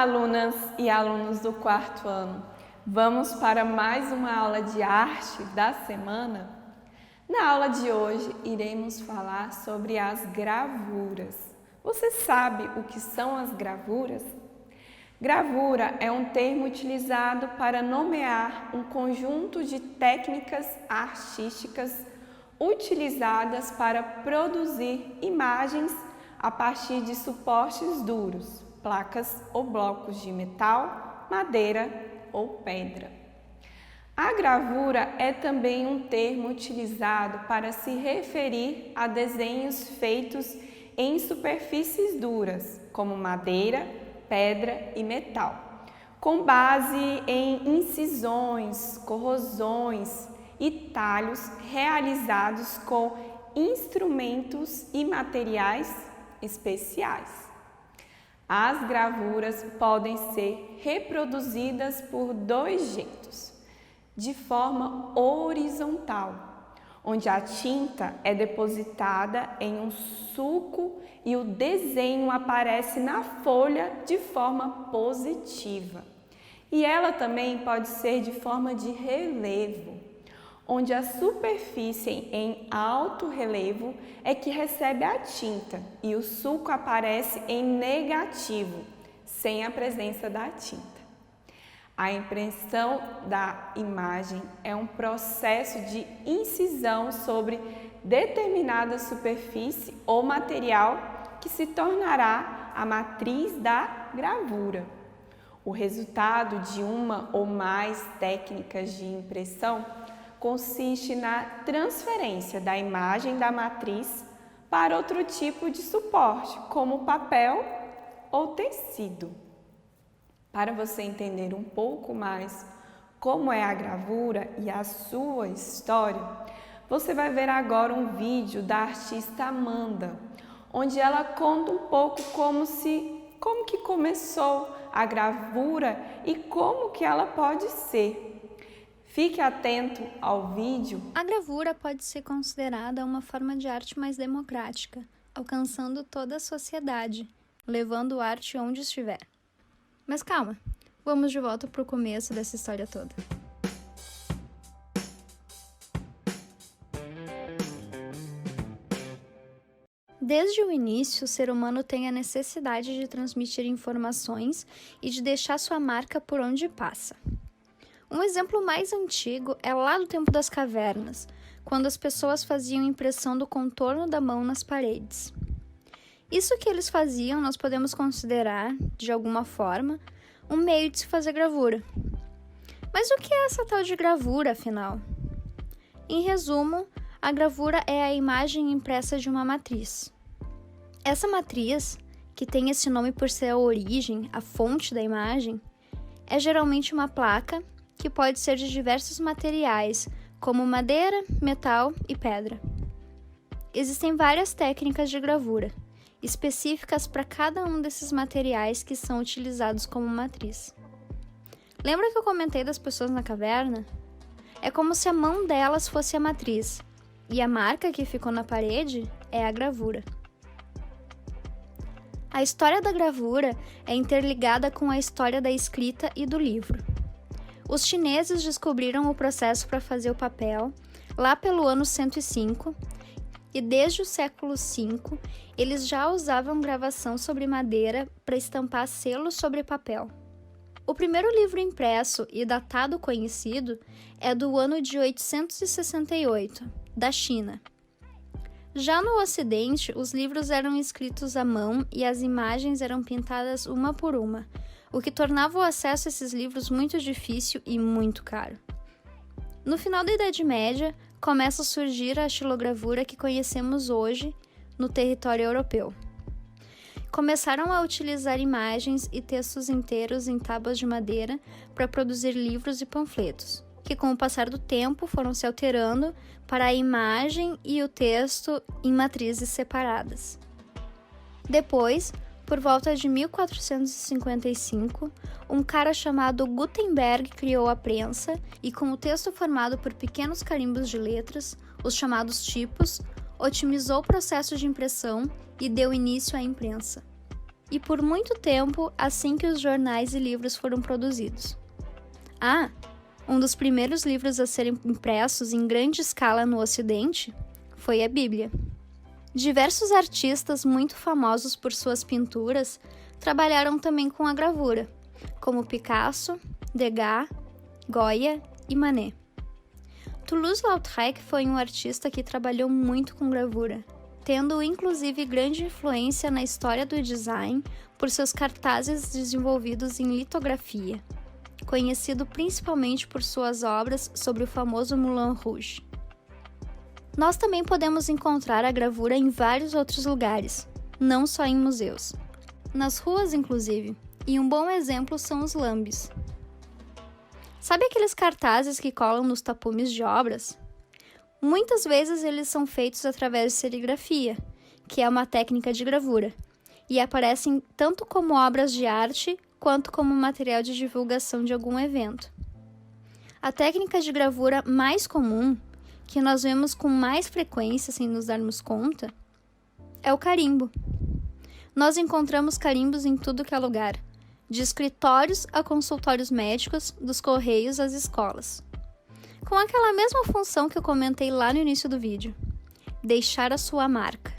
Olá, alunas e alunos do quarto ano. Vamos para mais uma aula de arte da semana? Na aula de hoje, iremos falar sobre as gravuras. Você sabe o que são as gravuras? Gravura é um termo utilizado para nomear um conjunto de técnicas artísticas utilizadas para produzir imagens a partir de suportes duros, placas ou blocos de metal, madeira ou pedra. A gravura é também um termo utilizado para se referir a desenhos feitos em superfícies duras, como madeira, pedra e metal, com base em incisões, corrosões e talhos realizados com instrumentos e materiais especiais. As gravuras podem ser reproduzidas por dois jeitos: de forma horizontal, onde a tinta é depositada em um sulco e o desenho aparece na folha de forma positiva. E ela também pode ser de forma de relevo, onde a superfície em alto relevo é que recebe a tinta e o sulco aparece em negativo, sem a presença da tinta. A impressão da imagem é um processo de incisão sobre determinada superfície ou material que se tornará a matriz da gravura. O resultado de uma ou mais técnicas de impressão consiste na transferência da imagem da matriz para outro tipo de suporte, como papel ou tecido. Para você entender um pouco mais como é a gravura e a sua história, você vai ver agora um vídeo da artista Amanda, onde ela conta um pouco como que começou a gravura e como que ela pode ser. Fique atento ao vídeo. A gravura pode ser considerada uma forma de arte mais democrática, alcançando toda a sociedade, levando a arte onde estiver. Mas calma, vamos de volta para o começo dessa história toda. Desde o início, o ser humano tem a necessidade de transmitir informações e de deixar sua marca por onde passa. Um exemplo mais antigo é lá do tempo das cavernas, quando as pessoas faziam impressão do contorno da mão nas paredes. Isso que eles faziam nós podemos considerar, de alguma forma, um meio de se fazer gravura. Mas o que é essa tal de gravura, afinal? Em resumo, a gravura é a imagem impressa de uma matriz. Essa matriz, que tem esse nome por ser a origem, a fonte da imagem, é geralmente uma placa que pode ser de diversos materiais, como madeira, metal e pedra. Existem várias técnicas de gravura, específicas para cada um desses materiais que são utilizados como matriz. Lembra que eu comentei das pessoas na caverna? É como se a mão delas fosse a matriz, e a marca que ficou na parede é a gravura. A história da gravura é interligada com a história da escrita e do livro. Os chineses descobriram o processo para fazer o papel lá pelo ano 105, e desde o século V, eles já usavam gravação sobre madeira para estampar selos sobre papel. O primeiro livro impresso e datado conhecido é do ano de 868, da China. Já no Ocidente, os livros eram escritos à mão e as imagens eram pintadas uma por uma, o que tornava o acesso a esses livros muito difícil e muito caro. No final da Idade Média, começa a surgir a xilogravura que conhecemos hoje no território europeu. Começaram a utilizar imagens e textos inteiros em tábuas de madeira para produzir livros e panfletos, que com o passar do tempo foram se alterando para a imagem e o texto em matrizes separadas. Depois, por volta de 1455, um cara chamado Gutenberg criou a prensa e, com o texto formado por pequenos carimbos de letras, os chamados tipos, otimizou o processo de impressão e deu início à imprensa. e por muito tempo assim que os jornais e livros foram produzidos. Um dos primeiros livros a serem impressos em grande escala no Ocidente foi a Bíblia. Diversos artistas muito famosos por suas pinturas trabalharam também com a gravura, como Picasso, Degas, Goya e Manet. Toulouse-Lautrec foi um artista que trabalhou muito com gravura, tendo inclusive grande influência na história do design por seus cartazes desenvolvidos em litografia, conhecido principalmente por suas obras sobre o famoso Moulin Rouge. Nós também podemos encontrar a gravura em vários outros lugares, não só em museus. Nas ruas, inclusive, e um bom exemplo são os lambes. Sabe aqueles cartazes que colam nos tapumes de obras? Muitas vezes eles são feitos através de serigrafia, que é uma técnica de gravura, e aparecem tanto como obras de arte quanto como material de divulgação de algum evento. A técnica de gravura mais comum, que nós vemos com mais frequência sem nos darmos conta, é o carimbo. Nós encontramos carimbos em tudo que é lugar, de escritórios a consultórios médicos, dos correios às escolas. Com aquela mesma função que eu comentei lá no início do vídeo, deixar a sua marca.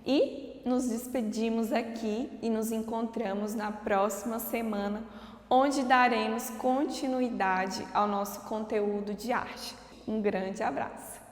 E nos despedimos aqui e nos encontramos na próxima semana, onde daremos continuidade ao nosso conteúdo de arte. Um grande abraço!